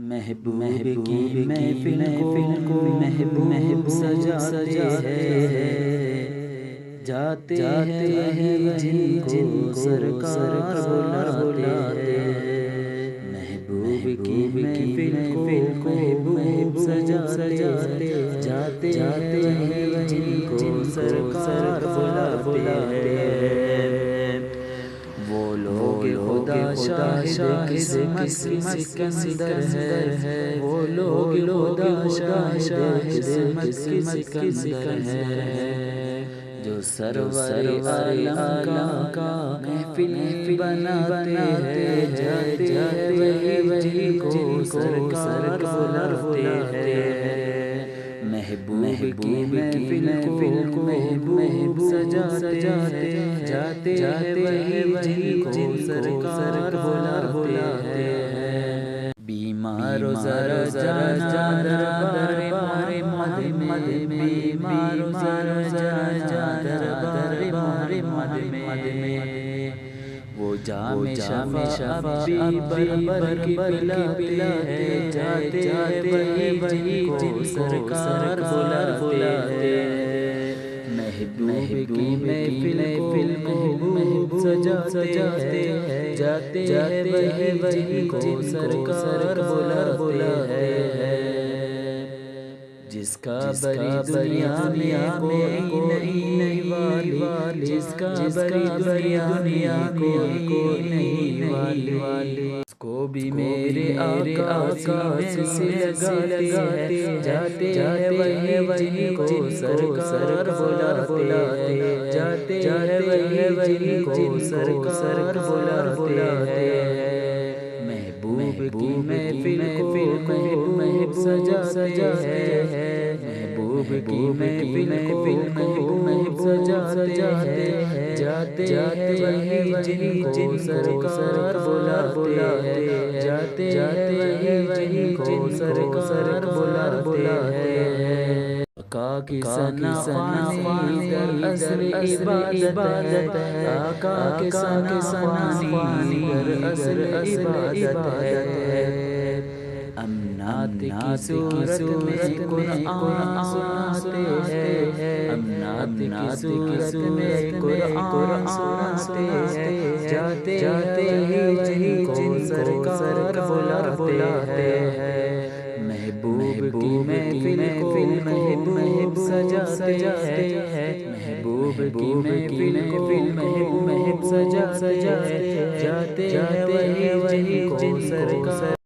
محبوب کی محفل کو محبوب سجاتے ہیں، جاتے ہیں جن کو سرکار بلاتے ہیں۔ محبوب کی محفل کو محبوب سجاتے ہیں، جاتے ہیں جن کو سرکار بلاتے ہیں۔ وہ لوگ خدا شاہد قسمت کے اندر ہے، وہ لوگ خدا شاہد قسمت کے اندر ہے، جو سرور عالم کا محفل بناتے ہیں، جاتے وہی کو سرکار بلاتے ہیں۔ محبوب کی محفل کو محبوب سجاتے ہیں، جاتے وہی کو سرکار بلاتے ہیں۔ بیمار و ذرا جانا دربار محمد میں، بیمار و ذرا جانا دربار محمد میں، وہ جام شفا بر کی پلاتے ہیں، جاتے وہی کو سرکار بلاتے ہیں۔ محبوب کی محفل کو محبوب سجاتے ہیں، جاتے وہی کو سرکار بلاتے ہیں۔ جس کا بری دنیا میں کوئی نہیں والی، جس کا بری دنیا میں کوئی نہیں والی، اس کو بھی میرے آقا سے لگاتے ہیں، جاتے وہی کو سرکار بلاتے ہیں، جاتے وہی کو سرکار بلاتے ہیں۔ محبوب کی محفل کو محبوب سجاتے ہیں، محبوب کی محفل کو محبوب سجاتے ہیں، جاتے وہی جن کو سرکار بلاتے ہیں، جاتے وہی کو سرکار بلاتے ہیں۔ آقا کی ثنا خوانی در اصل عبادت ہے، آقا کی ثنا خوانی در اصل عبادت ہے۔ امنات کی صورت میں قرآن سناتے ہیں، امنات کی صورت میں قرآن سناتے ہیں، جاتے وہی کو سرکار بلاتے ہیں۔ محبوب کی محفل کو محبوب سجاتے ہیں، محبوب کی محفل کو محبوب سجاتے ہیں، جاتے وہی کو سرکار